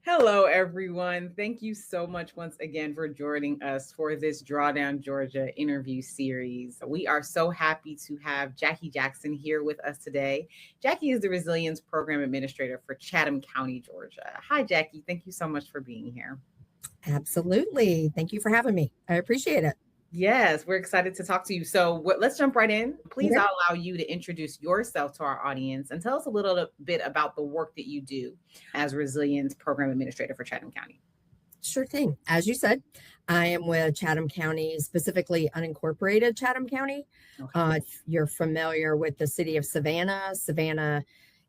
Hello, everyone. Thank you so much once again for joining us for this Drawdown Georgia interview series. We are so happy to have Jackie Jackson here with us today. Jackie is the Resilience Program Administrator for Chatham County, Georgia. Hi, Jackie. Thank you so much for being here. Absolutely. Thank you for having me. I appreciate it. Yes, we're excited to talk to you. Let's jump right in. Please, Okay. I'll allow you to introduce yourself to our audience and tell us a little bit about the work that you do as Resilience Program Administrator for Chatham County. Sure thing. As you said, I am with Chatham County, specifically unincorporated Chatham County. Okay. If you're familiar with the city of Savannah, Savannah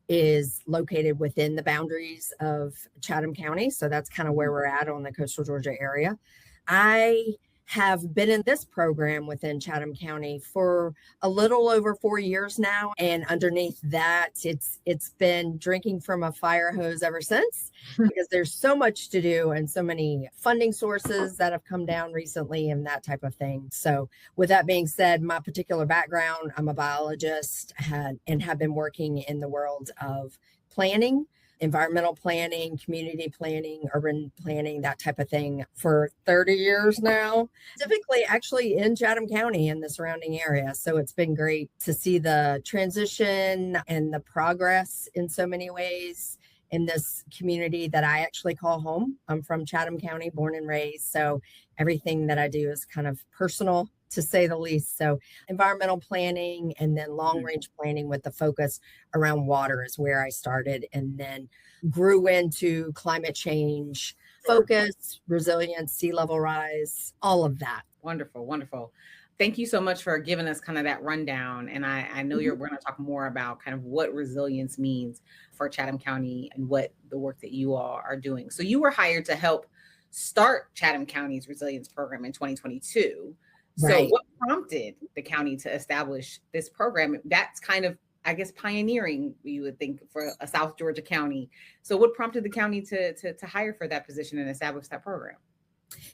is located within the boundaries of Chatham County. So that's kind of where we're at on the coastal Georgia area. I have been in this program within Chatham County for a little over 4 years now. And underneath that, it's been drinking from a fire hose ever since because there's so much to do and so many funding sources that have come down recently and that type of thing. So with that being said, my particular background, I'm a biologist and have been working in the world of planning, environmental planning, community planning, urban planning, that type of thing for 30 years now, typically actually in Chatham County and the surrounding area. So it's been great to see the transition and the progress in so many ways in this community that I actually call home. I'm from Chatham County, born and raised. So everything that I do is kind of personal, to say the least. So environmental planning and then long range planning with the focus around water is where I started, and then grew into climate change, focus, resilience, sea level rise, all of that. Wonderful, wonderful. Thank you so much for giving us kind of that rundown. And I know we're going to talk more about kind of what resilience means for Chatham County and what the work that you all are doing. So you were hired to help start Chatham County's resilience program in 2022. So Right. what prompted the county to establish this program? That's kind of, I guess, pioneering, you would think, for a South Georgia county. So what prompted the county to hire for that position and establish that program?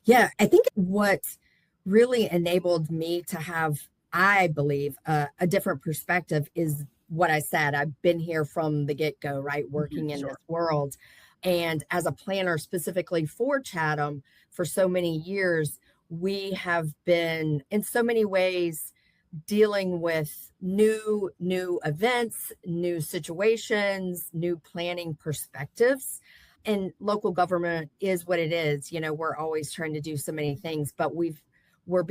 Yeah, I think what really enabled me to have, I believe, a different perspective is what I said. I've been here from the get go, right? Working in Sure. this world. And as a planner specifically for Chatham for so many years, we have been in so many ways dealing with new events, new situations, new planning perspectives. And local government is what it is. We're always trying to do so many things, but we were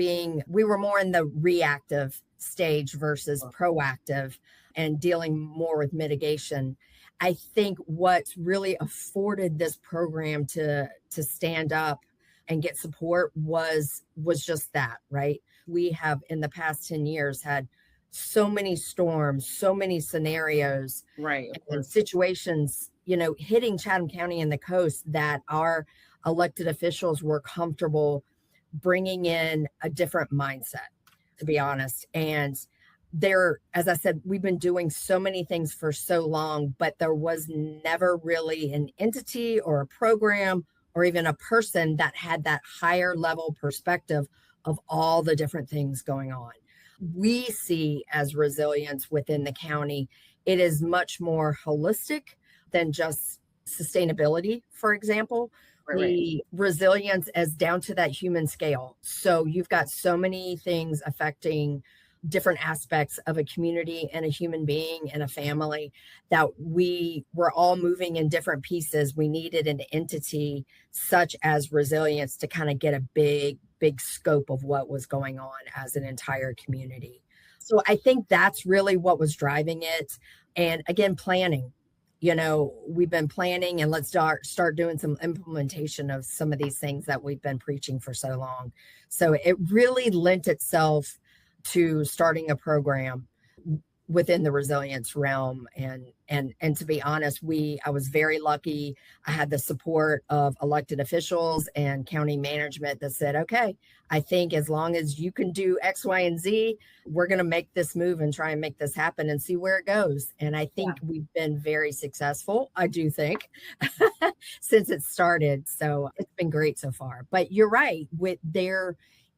more in the reactive stage versus proactive and dealing more with mitigation. I think what's really afforded this program to stand up and get support was just that, right? We have in the past 10 years had so many storms, so many scenarios Right, of and course. situations, hitting Chatham County and the coast that our elected officials were comfortable bringing in a different mindset, to be honest. And as I said, we've been doing so many things for so long, but there was never really an entity or a program or even a person that had that higher level perspective of all the different things going on. We see as resilience within the county, it is much more holistic than just sustainability, for example. Right. The resilience as down to that human scale. So you've got so many things affecting different aspects of a community and a human being and a family that we were all moving in different pieces. We needed an entity such as resilience to kind of get a big scope of what was going on as an entire community. So I think that's really what was driving it. And again, planning. We've been planning, and let's start doing some implementation of some of these things that we've been preaching for so long. So it really lent itself to starting a program within the resilience realm. And to be honest, I was very lucky. I had the support of elected officials and county management that said, okay, I think as long as you can do X, Y, and Z, we're going to make this move and try and make this happen and see where it goes. And I think we've been very successful, I do think, since it started. So it's been great so far. But you're right,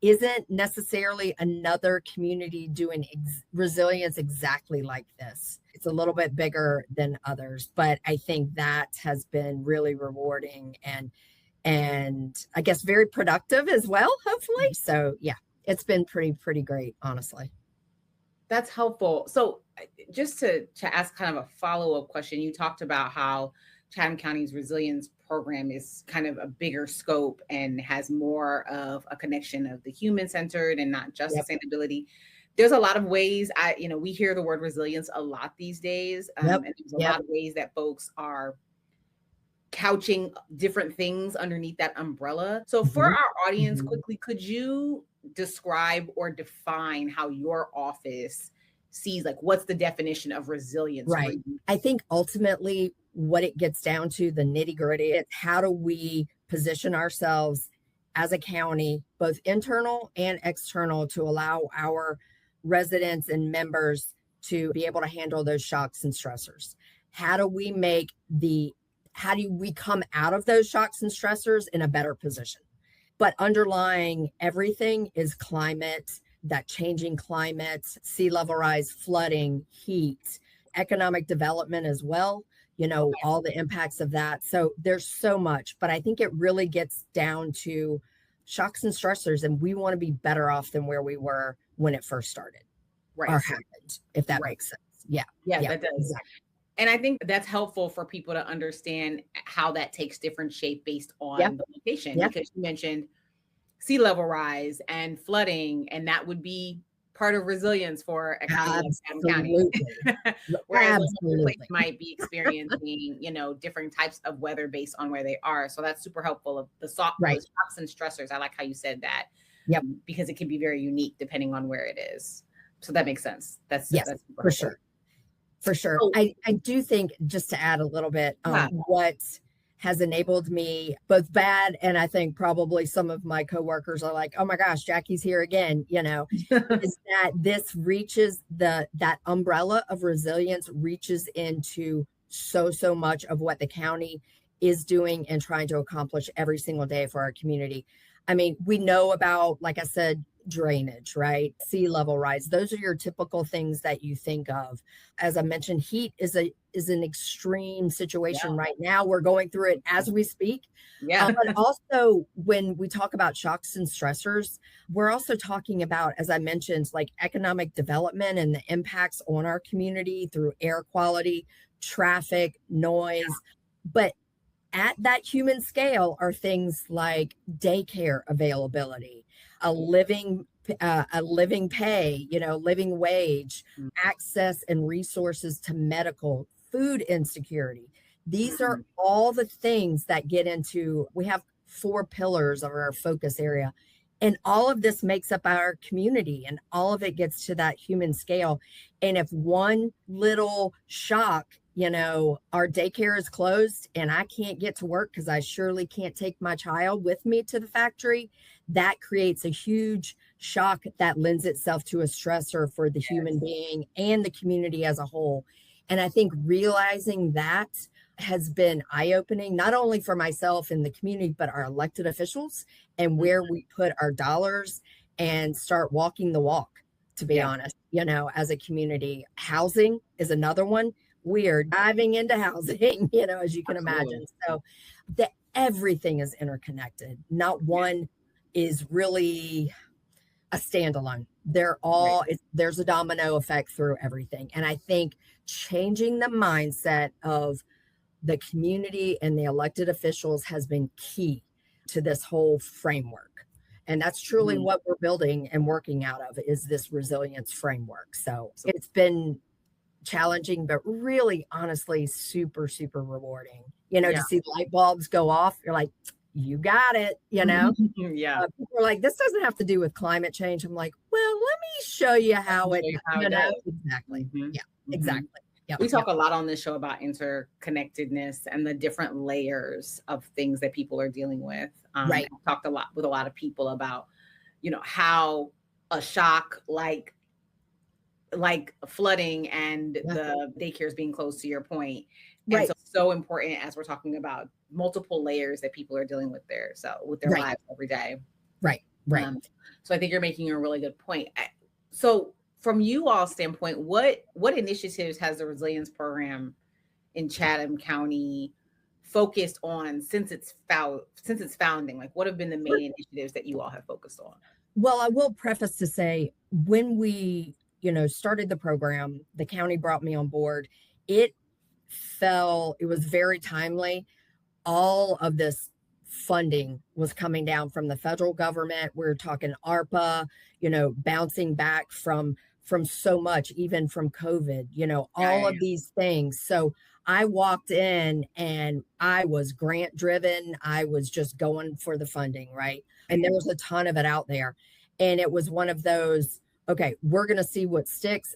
isn't necessarily another community doing resilience exactly like this. It's a little bit bigger than others, but I think that has been really rewarding and I guess very productive as well, hopefully. So yeah, it's been pretty great, honestly. That's helpful. So just to ask kind of a follow-up question, you talked about how Chatham County's resilience program is kind of a bigger scope and has more of a connection of the human centered and not just Yep. sustainability. There's a lot of ways we hear the word resilience a lot these days. Yep. And there's a lot of ways that folks are couching different things underneath that umbrella. So for our audience, quickly, could you describe or define how your office sees, like, what's the definition of resilience? Right. I think ultimately what it gets down to, the nitty gritty, it's how do we position ourselves as a county, both internal and external, to allow our residents and members to be able to handle those shocks and stressors? How do we come out of those shocks and stressors in a better position? But underlying everything is climate, that changing climate, sea level rise, flooding, heat, economic development as well, all the impacts of that. So there's so much, but I think it really gets down to shocks and stressors, and we want to be better off than where we were when it first started or happened, if that makes sense. Yeah, that does. Exactly. And I think that's helpful for people to understand how that takes different shape based on the location, because you mentioned sea level rise and flooding, and that would be part of resilience for a county like Chatham County. Whereas other places might be experiencing, different types of weather based on where they are. So that's super helpful of the shocks and stressors. I like how you said that. Yep. Because it can be very unique depending on where it is. So that makes sense. That's for sure. For sure. So, I do think, just to add a little bit, what has enabled me, both bad and I think probably some of my coworkers are like, oh my gosh, Jackie's here again, is that this reaches that umbrella of resilience reaches into so much of what the county is doing and trying to accomplish every single day for our community. I mean, we know about, like I said, drainage, right? Sea level rise. Those are your typical things that you think of. As I mentioned, heat is an extreme situation right now. We're going through it as we speak. But also when we talk about shocks and stressors, we're also talking about, as I mentioned, like economic development and the impacts on our community through air quality, traffic, noise. But at that human scale are things like daycare availability, a living pay, living wage, access and resources to medical, food insecurity. These are all the things that get into, we have 4 pillars of our focus area. And all of this makes up our community, and all of it gets to that human scale. And if one little shock, our daycare is closed and I can't get to work because I surely can't take my child with me to the factory, that creates a huge shock that lends itself to a stressor for the human being and the community as a whole. And I think realizing that has been eye-opening, not only for myself and the community, but our elected officials and where we put our dollars and start walking the walk, to be honest, as a community. Housing is another one. We are diving into housing, as you can imagine. So everything is interconnected. Not one is really a standalone. They're all, there's a domino effect through everything. And I think changing the mindset of the community and the elected officials has been key to this whole framework. And that's truly what we're building and working out of, is this resilience framework. So it's been challenging, but really, honestly, super rewarding, to see light bulbs go off. You're like, you got it, people are like, this doesn't have to do with climate change. I'm like, well, let me show you how it does. Exactly. Exactly. We talk a lot on this show about interconnectedness and the different layers of things that people are dealing with. I've talked a lot with a lot of people about, how a shock like flooding and the daycares being closed, to your point. And so important as we're talking about multiple layers that people are dealing with their lives every day. Right. Right. So I think you're making a really good point. So from you all standpoint, what initiatives has the resilience program in Chatham County focused on since its founding? Like, what have been the main initiatives that you all have focused on? Well, I will preface to say when we, started the program, the county brought me on board. It was very timely. All of this funding was coming down from the federal government. We're talking ARPA, bouncing back from so much, even from COVID, all of these things. So I walked in and I was grant driven. I was just going for the funding, right? And there was a ton of it out there. And it was one of those, okay, we're going to see what sticks.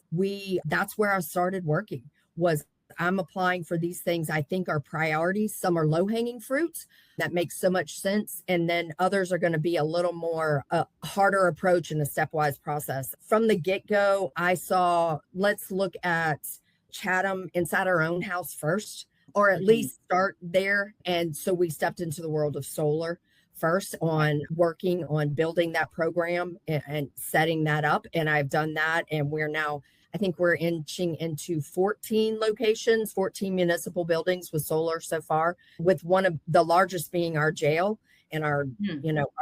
That's where I started working, was I'm applying for these things I think are priorities. Some are low-hanging fruits that makes so much sense. And then others are going to be a little more harder approach in a stepwise process. From the get-go, I saw, let's look at Chatham inside our own house first, or at least start there. And so we stepped into the world of solar first, on working on building that program and setting that up. And I've done that. And I think we're inching into 14 locations, 14 municipal buildings with solar so far, with one of the largest being our jail and our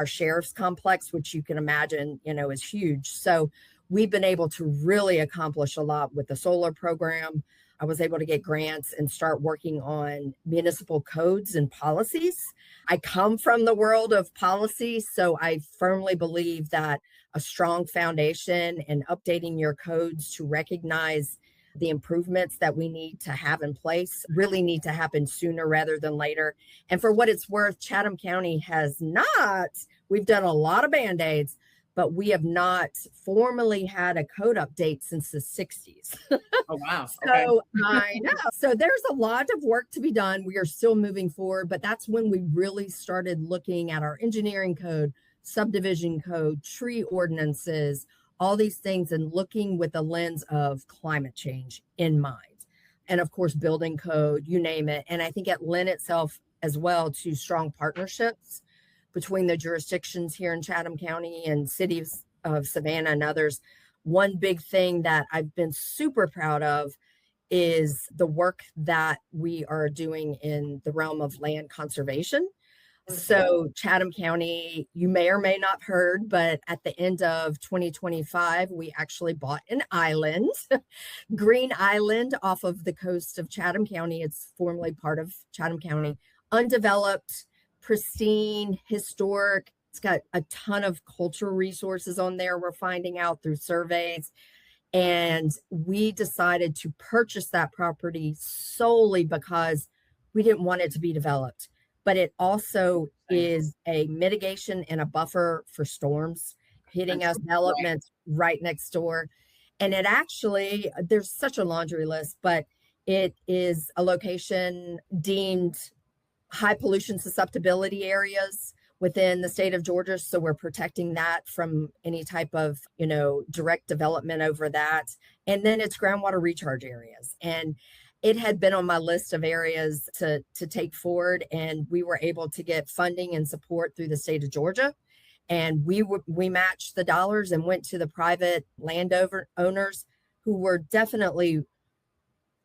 sheriff's complex, which you can imagine, is huge. So we've been able to really accomplish a lot with the solar program. I was able to get grants and start working on municipal codes and policies. I come from the world of policy, so I firmly believe that a strong foundation and updating your codes to recognize the improvements that we need to have in place really need to happen sooner rather than later. And for what it's worth, Chatham County has not, we've done a lot of Band-Aids, but we have not formally had a code update since the 60s. Oh, wow. So I know. So there's a lot of work to be done. We are still moving forward, but that's when we really started looking at our engineering code, subdivision code, tree ordinances, all these things, and looking with the lens of climate change in mind. And of course, building code, you name it. And I think it lent itself as well to strong partnerships between the jurisdictions here in Chatham County and cities of Savannah and others. One big thing that I've been super proud of is the work that we are doing in the realm of land conservation. So Chatham County, you may or may not have heard, but at the end of 2025, we actually bought an island, Green Island, off of the coast of Chatham County. It's formerly part of Chatham County, undeveloped, pristine, historic. It's got a ton of cultural resources on there, we're finding out through surveys. And we decided to purchase that property solely because we didn't want it to be developed. But it also is a mitigation and a buffer for storms hitting us, elements right next door. And it actually, there's such a laundry list, but it is a location deemed high pollution susceptibility areas within the state of Georgia. So we're protecting that from any type of, direct development over that. And then it's groundwater recharge areas. And it had been on my list of areas to take forward. And we were able to get funding and support through the state of Georgia. And we matched the dollars and went to the private owners who were definitely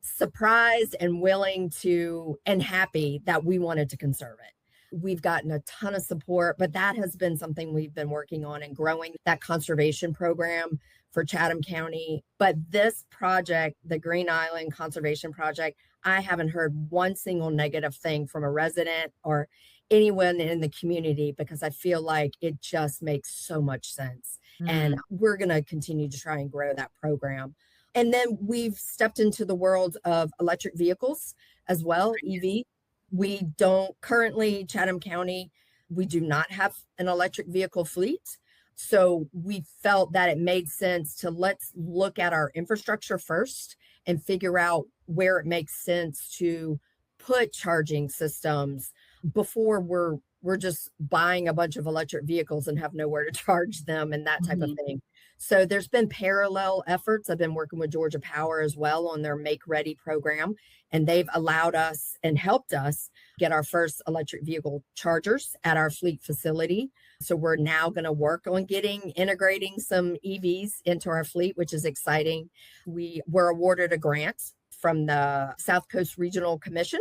surprised and willing to and happy that we wanted to conserve it. We've gotten a ton of support, but that has been something we've been working on and growing that conservation program for Chatham County. But this project, the Green Island Conservation Project, I haven't heard one single negative thing from a resident or anyone in the community, because I feel like it just makes so much sense. And we're going to continue to try and grow that program. And then we've stepped into the world of electric vehicles as well, EV. We don't currently, Chatham County, we do not have an electric vehicle fleet. So we felt that it made sense to let's look at our infrastructure first and figure out where it makes sense to put charging systems before we're just buying a bunch of electric vehicles and have nowhere to charge them and that type of thing. So there's been parallel efforts. I've been working with Georgia Power as well on their Make Ready program, and they've allowed us and helped us get our first electric vehicle chargers at our fleet facility. So we're now going to work on integrating some EVs into our fleet, which is exciting. We were awarded a grant from the South Coast Regional Commission,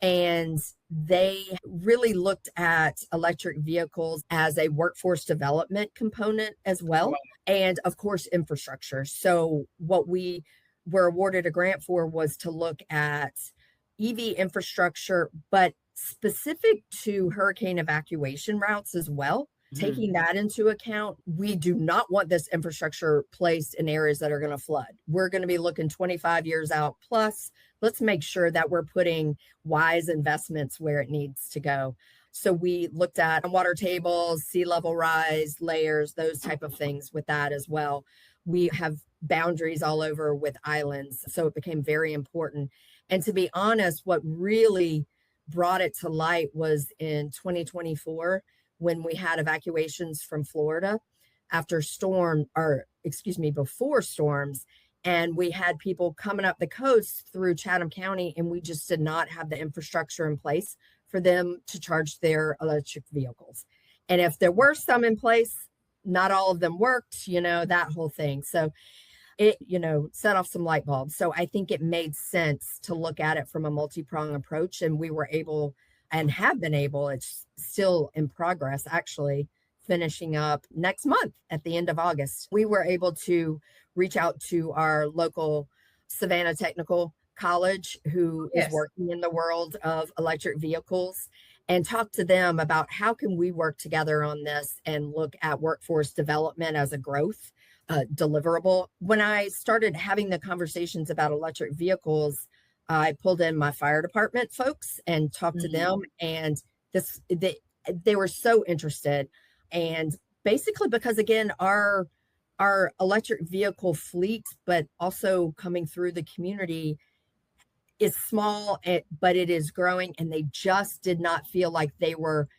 and they really looked at electric vehicles as a workforce development component as well. And of course, infrastructure. So what we were awarded a grant for was to look at EV infrastructure, but specific to hurricane evacuation routes as well. Taking that into account, we do not want this infrastructure placed in areas that are going to flood. We're going to be looking 25 years out plus. Let's make sure that we're putting wise investments where it needs to go. So we looked at water tables, sea level rise, layers, those type of things with that as well. We have boundaries all over with islands, so it became very important. And to be honest, what really brought it to light was in 2024, when we had evacuations from Florida before storms, and we had people coming up the coast through Chatham County, and we just did not have the infrastructure in place for them to charge their electric vehicles. And if there were some in place, not all of them worked, that whole thing. So it, set off some light bulbs. So I think it made sense to look at it from a multi-pronged approach, and we were able and have been able, it's still in progress, actually finishing up next month at the end of August. We were able to reach out to our local Savannah Technical College, who is working in the world of electric vehicles, and talk to them about how can we work together on this and look at workforce development as a growth deliverable. When I started having the conversations about electric vehicles, I pulled in my fire department folks and talked to them, and they were so interested. And basically, because again, our electric vehicle fleet, but also coming through the community, is small, but it is growing, and they just did not feel like they were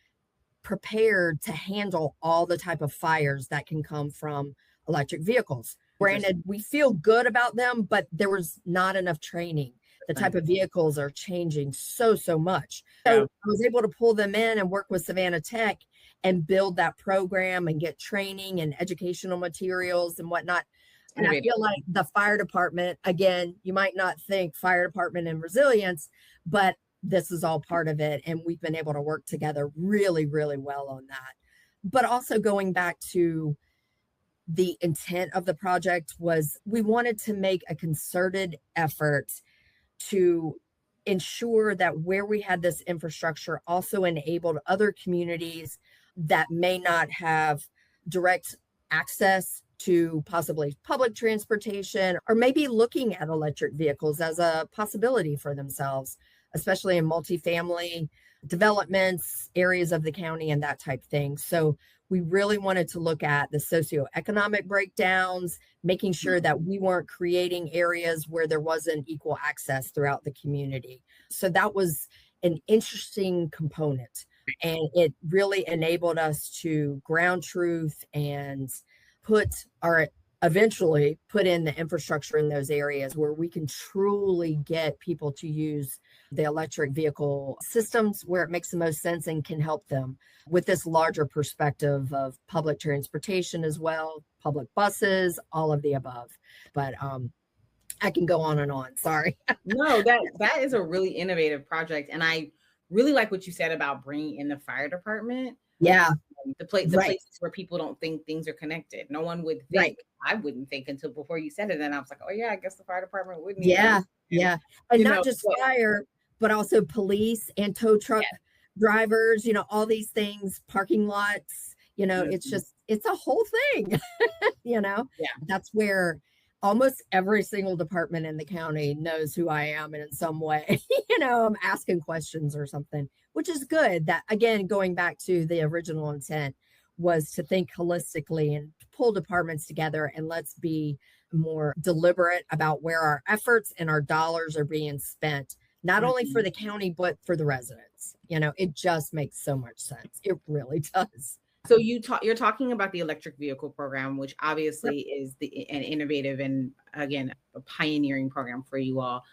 prepared to handle all the type of fires that can come from electric vehicles. Granted, we feel good about them, but there was not enough training. The type of vehicles are changing so much. So I was able to pull them in and work with Savannah Tech and build that program and get training and educational materials and whatnot. And I feel like the fire department, again, you might not think fire department and resilience, but this is all part of it. And we've been able to work together really, really well on that. But also going back to the intent of the project was we wanted to make a concerted effort to ensure that where we had this infrastructure also enabled other communities that may not have direct access to possibly public transportation, or maybe looking at electric vehicles as a possibility for themselves, especially in multifamily developments, areas of the county, and that type of thing. So we really wanted to look at the socioeconomic breakdowns, making sure that we weren't creating areas where there wasn't equal access throughout the community. So that was an interesting component, and it really enabled us to ground truth and eventually put in the infrastructure in those areas where we can truly get people to use the electric vehicle systems where it makes the most sense and can help them with this larger perspective of public transportation as well, public buses, all of the above. But I can go on and on. Sorry. No, that is a really innovative project. And I really like what you said about bringing in the fire department. Yeah. The places where people don't think things are connected. No one would think. Right. I wouldn't think until before you said it. And I was like, oh yeah, I guess the fire department wouldn't. Yeah. And not just fire, but also police and tow truck drivers, all these things, parking lots, it's a whole thing, That's where almost every single department in the county knows who I am. And in some way, I'm asking questions or something, which is good. That, again, going back to the original intent was to think holistically and pull departments together, and let's be more deliberate about where our efforts and our dollars are being spent, not only for the county, but for the residents. It just makes so much sense. It really does. So you're talking about the electric vehicle program, which obviously is an innovative and, again, a pioneering program for you all.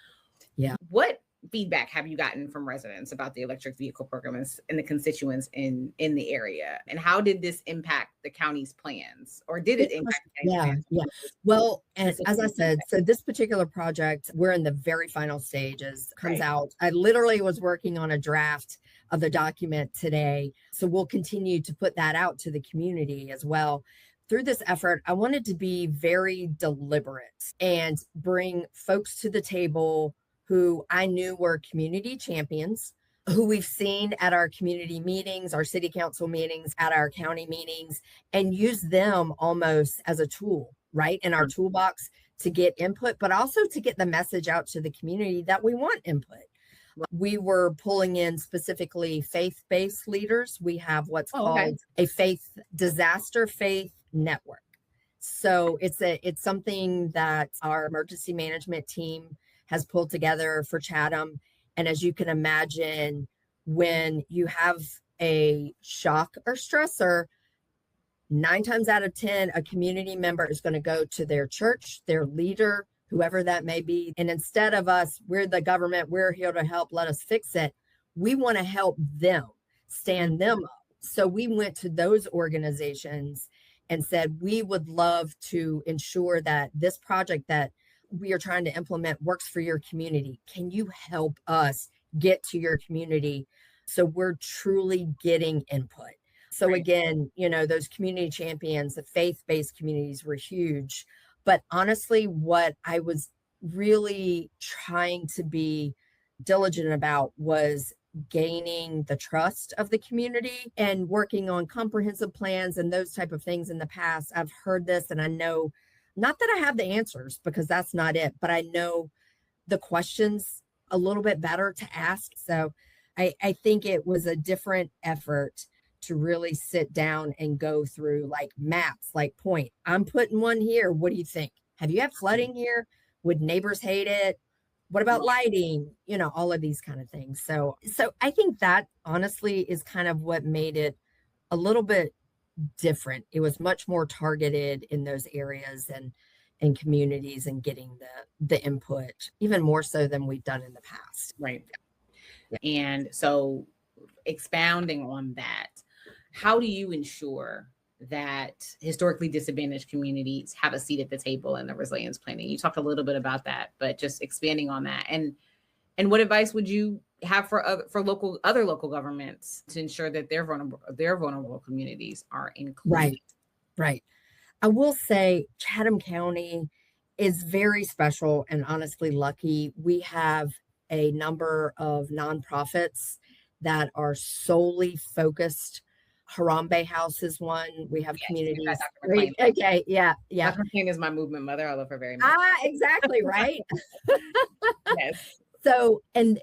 Yeah. What feedback have you gotten from residents about the electric vehicle program and the constituents in the area? And how did this impact the county's plans, or did it impact the county's plans? Yeah. Well, and as I said, so this particular project, we're in the very final stages. Comes out. I literally was working on a draft of the document today. So we'll continue to put that out to the community as well. Through this effort, I wanted to be very deliberate and bring folks to the table who I knew were community champions, who we've seen at our community meetings, our city council meetings, at our county meetings, and use them almost as a tool, right, in our toolbox to get input, but also to get the message out to the community that we want input. We were pulling in specifically faith-based leaders. We have what's called a disaster faith network. So it's something that our emergency management team has pulled together for Chatham. And as you can imagine, when you have a shock or stressor, 9 times out of 10, a community member is going to go to their church, their leader, whoever that may be. And instead of us, we're the government, we're here to help, let us fix it. We want to help them, stand them up. So we went to those organizations and said, we would love to ensure that this project that we are trying to implement works for your community. Can you help us get to your community so we're truly getting input? So again, those community champions, the faith-based communities were huge. But honestly, what I was really trying to be diligent about was gaining the trust of the community and working on comprehensive plans and those type of things. In the past, I've heard this, and I know, not that I have the answers, because that's not it, but I know the questions a little bit better to ask. So I think it was a different effort to really sit down and go through like maps, like point, I'm putting one here. What do you think? Have you had flooding here? Would neighbors hate it? What about lighting? All of these kind of things. So I think that honestly is kind of what made it a little bit different. It was much more targeted in those areas and communities, and getting the input even more so than we've done in the past. Right. Yeah. And so expounding on that, how do you ensure that historically disadvantaged communities have a seat at the table in the resilience planning? You talked a little bit about that, but just expanding on that. And what advice would you have for other local governments to ensure that their vulnerable communities are included? Right. I will say Chatham County is very special and honestly lucky. We have a number of nonprofits that are solely focused. Harambe House is one. We have communities. Okay, yeah. Dr. McClain is my movement mother. I love her very much. Exactly, right? Yes. So, and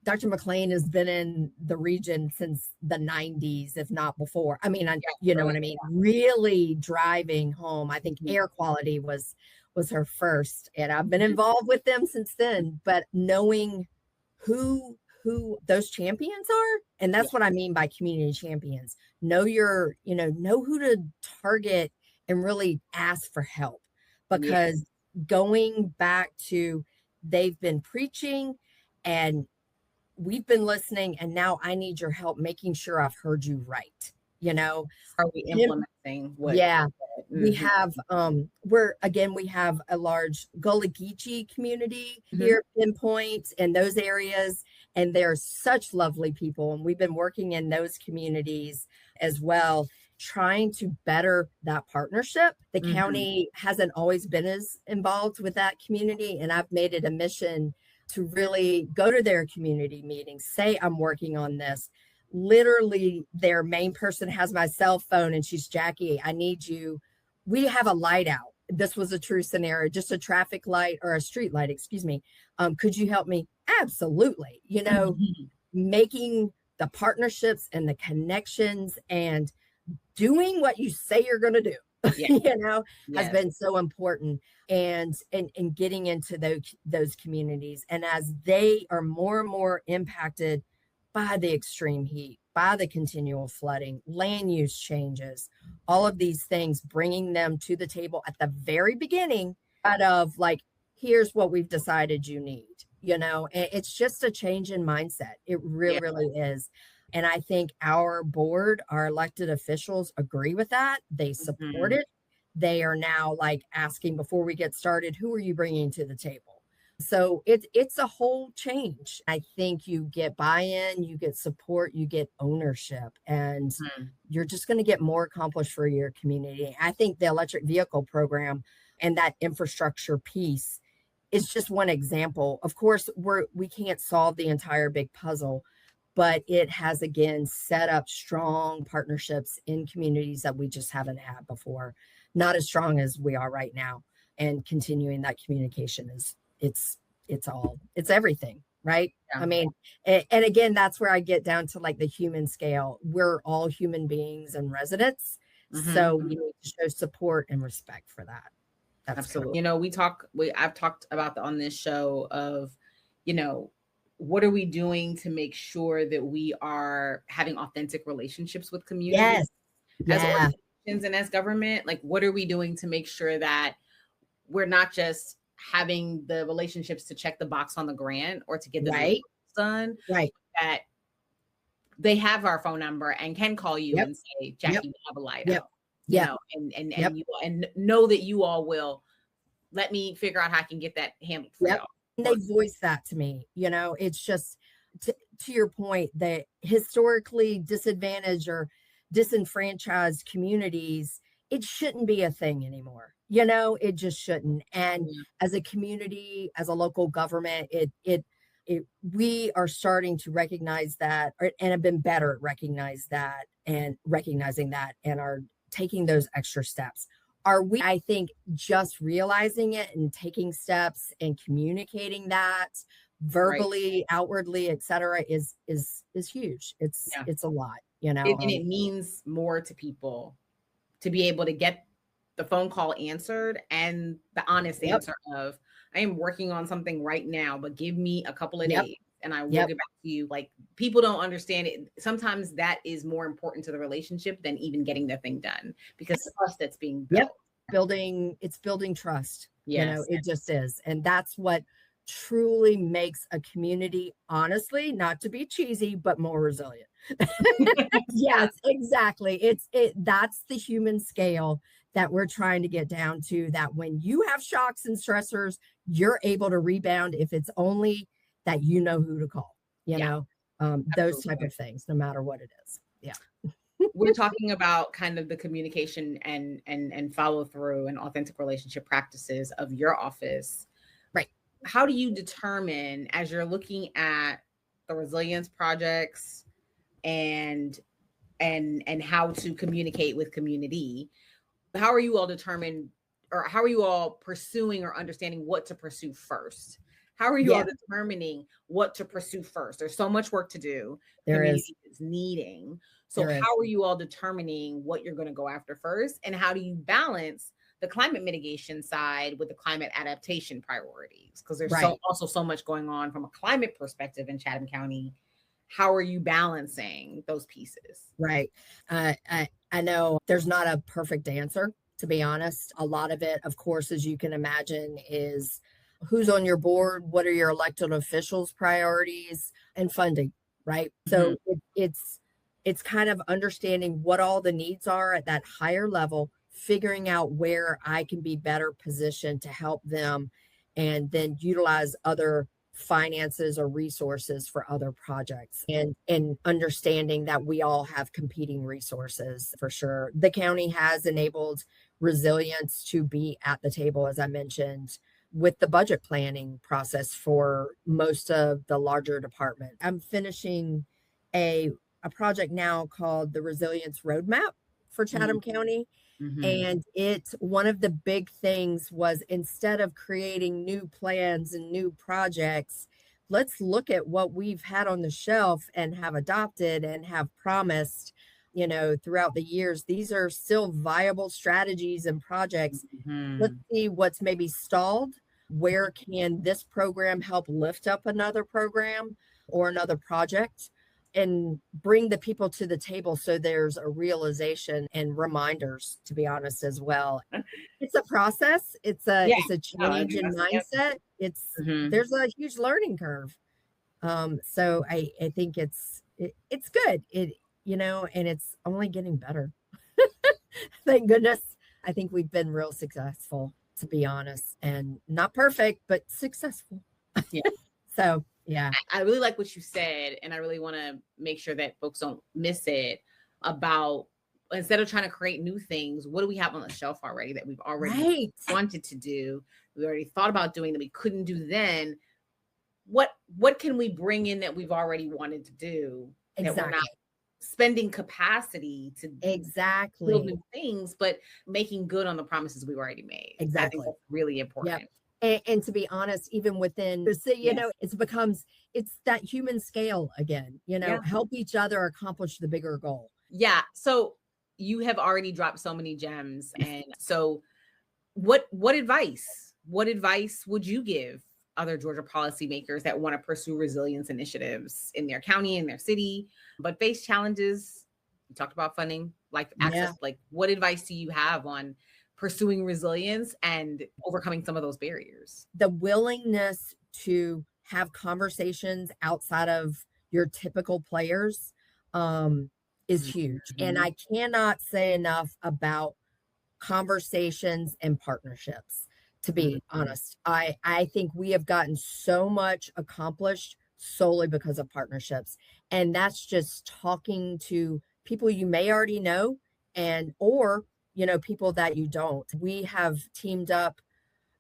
Dr. McClain has been in the region since the 90s, if not before. I mean, you know what I mean? Really driving home. I think air quality was her first, and I've been involved with them since then. But knowing who those champions are, and that's what I mean by community champions. Know who to target and really ask for help, because going back to, they've been preaching and we've been listening, and now I need your help making sure I've heard you right. Are we implementing what? Yeah. We have we have a large Gullah Geechee community here in Point and those areas, and they're such lovely people, and we've been working in those communities as well, trying to better that partnership. The county hasn't always been as involved with that community, and I've made it a mission to really go to their community meetings, say I'm working on this. Literally, their main person has my cell phone, and she's, Jackie, I need you. We have a light out. This was a true scenario, just a traffic light or a street light, excuse me. Could you help me? Absolutely. Making the partnerships and the connections and doing what you say you're going to do, has been so important. And getting into those communities. And as they are more and more impacted by the extreme heat, by the continual flooding, land use changes, all of these things, bringing them to the table at the very beginning out of like, here's what we've decided you need. It's just a change in mindset. It really, really is. And I think our board, our elected officials agree with that. They support it. They are now like asking before we get started, who are you bringing to the table? So it's a whole change. I think you get buy-in, you get support, you get ownership, and you're just going to get more accomplished for your community. I think the electric vehicle program and that infrastructure piece is just one example. Of course, we can't solve the entire big puzzle, but it has, again, set up strong partnerships in communities that we just haven't had before. Not as strong as we are right now. And continuing that communication it's everything, right? Yeah. I mean, and again, that's where I get down to like the human scale. We're all human beings and residents. So we need to show support and respect for that. That's absolutely. I've talked about on this show of, what are we doing to make sure that we are having authentic relationships with communities as organizations and as government? Like, what are we doing to make sure that we're not just having the relationships to check the box on the grant or to get the done, that they have our phone number and can call you and say, Jackie, we have a light out. And know that you all will let me figure out how I can get that handled for y'all. And they voice that to me. It's just to your point that historically disadvantaged or disenfranchised communities, it shouldn't be a thing anymore. It just shouldn't. And as a community, as a local government, we are starting to recognize that and have been better at recognizing that and are taking those extra steps. Are we, I think, just realizing it and taking steps and communicating that verbally, outwardly, et cetera, is huge. It's a lot, and it means more to people to be able to get the phone call answered and the honest answer of, I am working on something right now, but give me a couple of days and I will get back to you. Like, people don't understand it. Sometimes that is more important to the relationship than even getting the thing done, because the trust that's being built. Building trust. It just is. And that's what truly makes a community, honestly, not to be cheesy, but more resilient. Yes, exactly. That's the human scale that we're trying to get down to, that when you have shocks and stressors, you're able to rebound if it's only that you know who to call, those type of things, no matter what it is. Yeah. We're talking about kind of the communication and follow through and authentic relationship practices of your office. Right. How do you determine, as you're looking at the resilience projects and how to communicate with community, how are you all determined, or how are you all pursuing or understanding what to pursue first? How are you all determining what to pursue first? There's so much work to do. There is needing. So how are you all determining what you're going to go after first? And how do you balance the climate mitigation side with the climate adaptation priorities? Because there's also so much going on from a climate perspective in Chatham County. How are you balancing those pieces? Right. I know there's not a perfect answer, to be honest. A lot of it, of course, as you can imagine, is who's on your board, what are your elected officials' priorities, and funding, right? So it's kind of understanding what all the needs are at that higher level, figuring out where I can be better positioned to help them, and then utilize other finances or resources for other projects, and understanding that we all have competing resources for sure. The county has enabled resilience to be at the table, as I mentioned, with the budget planning process for most of the larger departments. I'm finishing a project now called the Resilience Roadmap for Chatham County. And one of the big things was, instead of creating new plans and new projects, let's look at what we've had on the shelf and have adopted and have promised, throughout the years. These are still viable strategies and projects. Let's see what's maybe stalled. Where can this program help lift up another program or another project? and bring the people to the table so there's a realization and reminders, to be honest, as well. It's a process. It's a change in mindset. There's a huge learning curve. So I think it's good. And it's only getting better. Thank goodness. I think we've been real successful, to be honest, and not perfect, but successful. Yeah. So, yeah. I really like what you said, and I really want to make sure that folks don't miss it about, instead of trying to create new things, what do we have on the shelf already that we've already wanted to do? We already thought about doing that we couldn't do then. What can we bring in that we've already wanted to do that we're not spending capacity to build new things, but making good on the promises we've already made? I think that's really important. Yep. And to be honest, even within, it's that human scale again, help each other accomplish the bigger goal. Yeah. So you have already dropped so many gems. And so what advice would you give other Georgia policymakers that want to pursue resilience initiatives in their county, in their city, but face challenges? You talked about funding, like access, like what advice do you have on pursuing resilience and overcoming some of those barriers? The willingness to have conversations outside of your typical players is huge. And I cannot say enough about conversations and partnerships, to be honest. I think we have gotten so much accomplished solely because of partnerships. And that's just talking to people you may already know or people that you don't. We have teamed up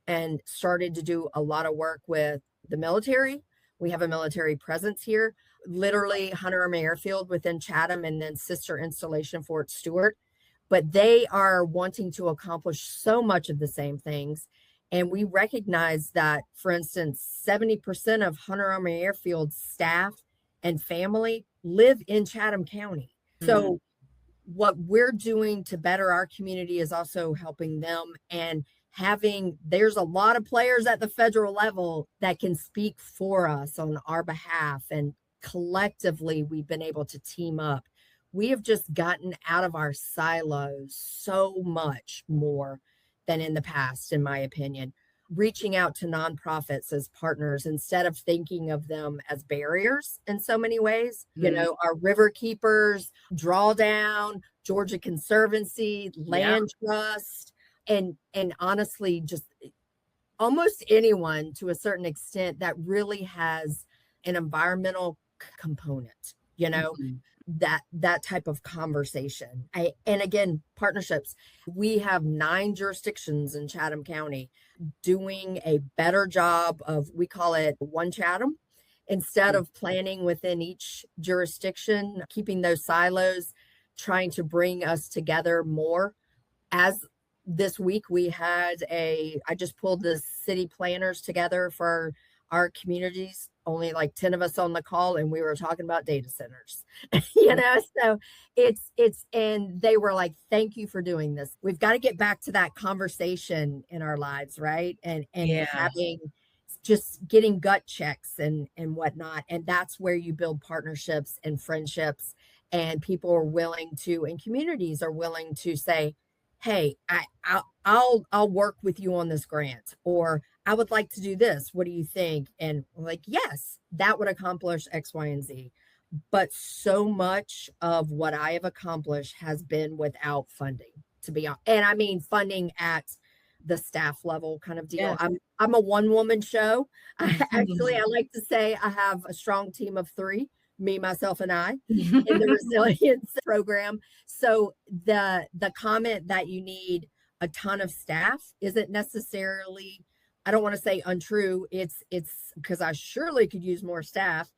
and started to do a lot of work with the military. We have a military presence here, literally Hunter Army Airfield within Chatham, and then sister installation Fort Stewart. But they are wanting to accomplish so much of the same things. And we recognize that, for instance, 70% of Hunter Army Airfield staff and family live in Chatham County. So what we're doing to better our community is also helping them, and there's a lot of players at the federal level that can speak for us on our behalf. And collectively, we've been able to team up. We have just gotten out of our silos so much more than in the past, in my opinion. Reaching out to nonprofits as partners instead of thinking of them as barriers in so many ways. Our river keepers, Drawdown, Georgia Conservancy, Land Trust, and honestly, just almost anyone to a certain extent that really has an environmental component, that type of conversation. And again, partnerships. We have 9 jurisdictions in Chatham County doing a better job of, we call it One Chatham, instead of planning within each jurisdiction, keeping those silos, trying to bring us together more. As this week we had I just pulled the city planners together for our communities, only like 10 of us on the call, and we were talking about data centers, so and they were like, thank you for doing this. We've got to get back to that conversation in our lives, right? And having, just getting gut checks and whatnot. And that's where you build partnerships and friendships, and people are willing to, and communities are willing to say, hey, I'll work with you on this grant, or I would like to do this. What do you think? And like, yes, that would accomplish X, Y, and Z. But so much of what I have accomplished has been without funding, to be honest. And I mean, funding at the staff level kind of deal. Yeah. I'm a one-woman show. I like to say I have a strong team of 3. Me, myself, and I in the resilience program. So the comment that you need a ton of staff isn't necessarily, I don't want to say untrue. It's because I surely could use more staff,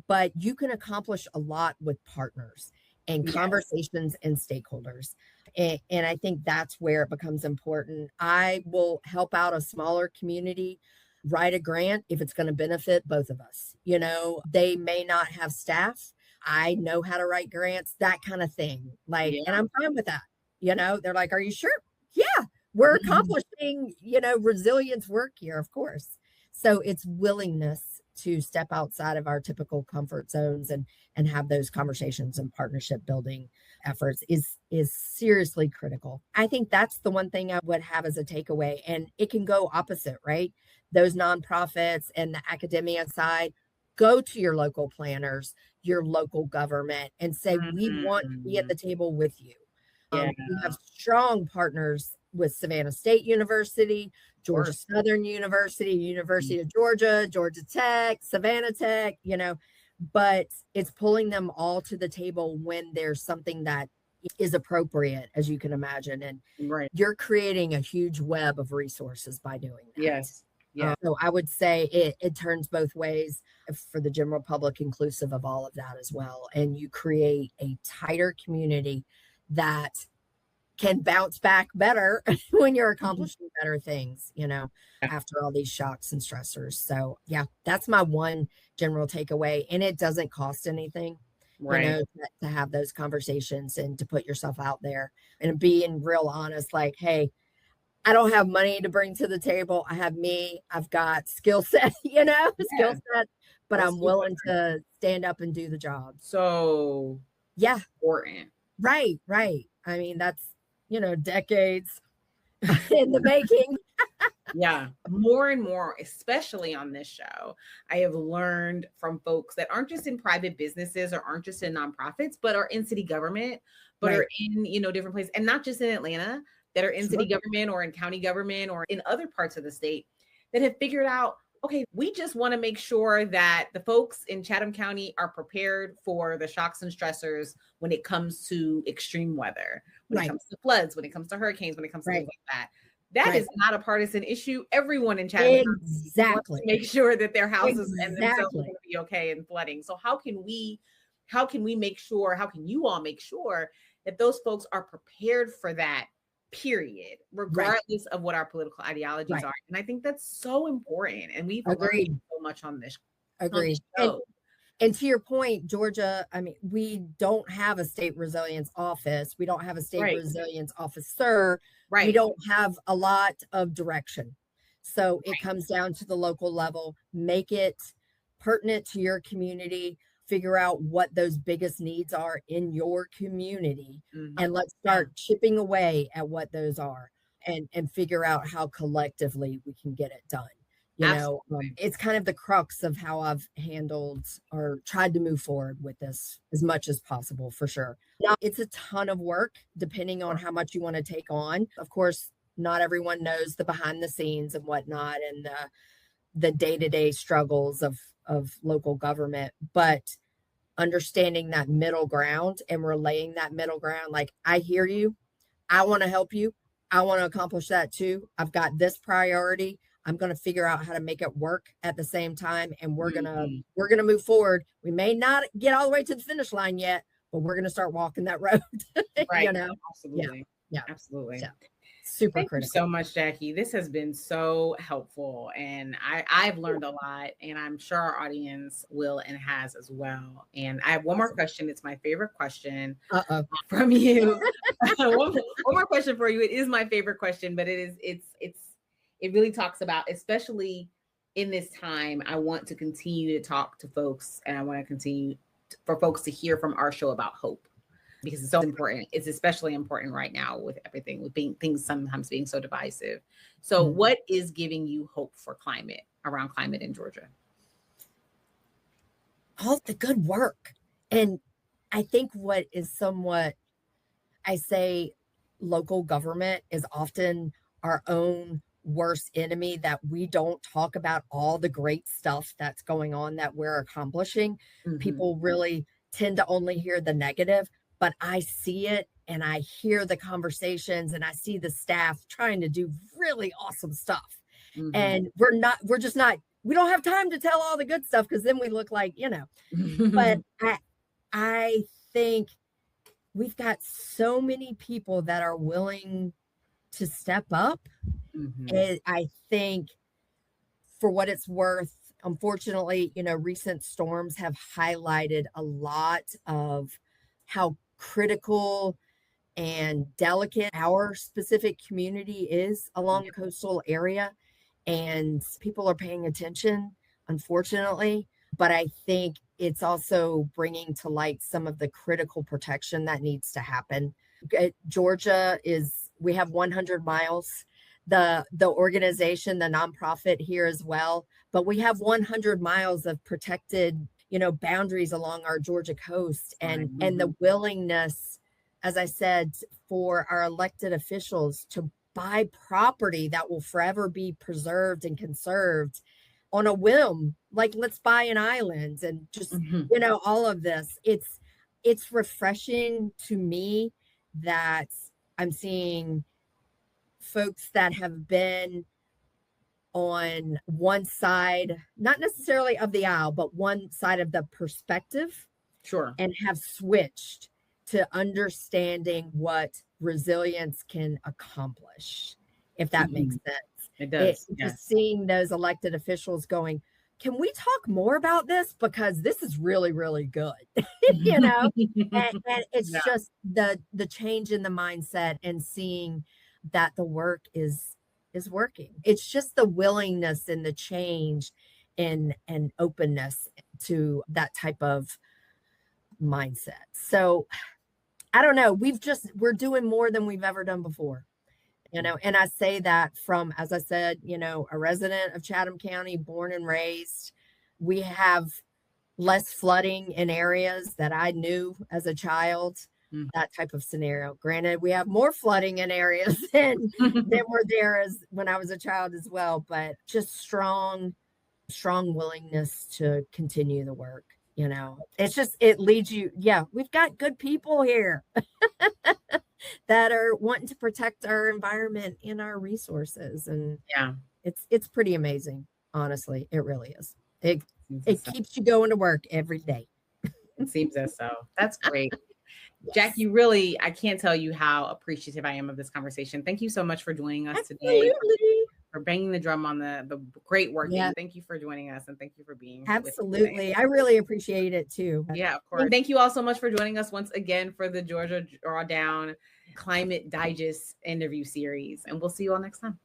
but you can accomplish a lot with partners and conversations and stakeholders. And I think that's where it becomes important. I will help out a smaller community write a grant if it's going to benefit both of us. They may not have staff. I know how to write grants, that kind of thing. And I'm fine with that. They're like, are you sure? Yeah, we're accomplishing, resilience work here, of course. So it's willingness to step outside of our typical comfort zones and have those conversations and partnership building efforts is seriously critical. I think that's the one thing I would have as a takeaway. And it can go opposite, right? Those nonprofits and the academia side, go to your local planners, your local government, and say, we want to be at the table with you. Yeah. We have strong partners with Savannah State University, Georgia Southern University, University of Georgia, Georgia Tech, Savannah Tech, but it's pulling them all to the table when there's something that is appropriate, as you can imagine. And you're creating a huge web of resources by doing that. Yes. Yeah. So I would say it turns both ways for the general public, inclusive of all of that as well. And you create a tighter community that can bounce back better when you're accomplishing better things, after all these shocks and stressors. So yeah, that's my one general takeaway. And it doesn't cost anything, to have those conversations and to put yourself out there and being real honest, like, hey, I don't have money to bring to the table. I have me, I've got skill set, but I'm willing to stand up and do the job. So important. Right. I mean, that's, decades in the making. Yeah. More and more, especially on this show, I have learned from folks that aren't just in private businesses or aren't just in nonprofits, but are in city government, but are in, different places, and not just in Atlanta, that are in city government or in county government or in other parts of the state that have figured out, okay, we just want to make sure that the folks in Chatham County are prepared for the shocks and stressors when it comes to extreme weather, when it comes to floods, when it comes to hurricanes, when it comes to things like that. That is not a partisan issue. Everyone in Chatham wants to make sure that their houses and themselves are going to be okay in flooding. So how can we make sure, how can you all make sure that those folks are prepared for that, period, regardless of what our political ideologies are? And I think that's so important. And we've learned so much on this. Agreed. And to your point, Georgia, I mean, we don't have a state resilience office. We don't have a state resilience officer. We don't have a lot of direction. So it comes down to the local level. Make it pertinent to your community. Figure out what those biggest needs are in your community. And let's start chipping away at what those are and figure out how collectively we can get it done. It's kind of the crux of how I've handled or tried to move forward with this as much as possible, for sure. Now, it's a ton of work depending on how much you want to take on. Of course, not everyone knows the behind the scenes and whatnot and the day-to-day struggles of local government, but understanding that middle ground and relaying that middle ground, like, I hear you, I want to help you, I want to accomplish that too. I've got this priority. I'm going to figure out how to make it work at the same time. And we're going to move forward. We may not get all the way to the finish line yet, but we're going to start walking that road. Absolutely. Yeah. Absolutely. So, super Thank critical. you so much, Jackie. This has been so helpful. And I've learned a lot, and I'm sure our audience will and has as well. And I have one more question. It's my favorite question from you. one more question for you. It is my favorite question, but it really talks about, especially in this time, I want to continue to talk to folks, and I want to continue for folks to hear from our show about hope, because it's so important. It's especially important right now with everything, with things sometimes being so divisive. So what is giving you hope for around climate in Georgia? All the good work. And I think what is somewhat, I say, local government is often our own worst enemy, that we don't talk about all the great stuff that's going on that we're accomplishing. People really tend to only hear the negative, but I see it and I hear the conversations and I see the staff trying to do really awesome stuff. And we don't have time to tell all the good stuff, because then we look like, but I think we've got so many people that are willing to step up. And I think, for what it's worth, unfortunately, recent storms have highlighted a lot of how critical and delicate our specific community is along the coastal area. And people are paying attention, unfortunately. But I think it's also bringing to light some of the critical protection that needs to happen. Georgia we have 100 miles. The organization, the nonprofit here as well, but we have 100 miles of protected, boundaries along our Georgia coast, and the willingness, as I said, for our elected officials to buy property that will forever be preserved and conserved on a whim, like let's buy an island and just, all of this. It's refreshing to me that I'm seeing folks that have been on one side, not necessarily of the aisle, but one side of the perspective, sure, and have switched to understanding what resilience can accomplish, if that makes sense. It does. Just seeing those elected officials going, can we talk more about this? Because this is really, really good, and it's just the change in the mindset and seeing that the work is working. It's just the willingness and the change and openness to that type of mindset. So I don't know. We're doing more than we've ever done before, and I say that from, as I said, a resident of Chatham County, born and raised. We have less flooding in areas that I knew as a child, that type of scenario. Granted, we have more flooding in areas than were there as when I was a child as well, but just strong willingness to continue the work. It's just, it leads you. Yeah, we've got good people here that are wanting to protect our environment and our resources. And it's pretty amazing. Honestly, it really is. It keeps you going to work every day. It seems as so. That's great. Yes. Jackie, really, I can't tell you how appreciative I am of this conversation. Thank you so much for joining us today, for banging the drum on the great work. Yeah. Thank you for joining us, and thank you for being absolutely. I really appreciate it too. Yeah, of course. And thank you all so much for joining us once again for the Georgia Drawdown Climate Digest interview series, and we'll see you all next time.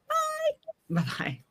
Bye. Bye-bye.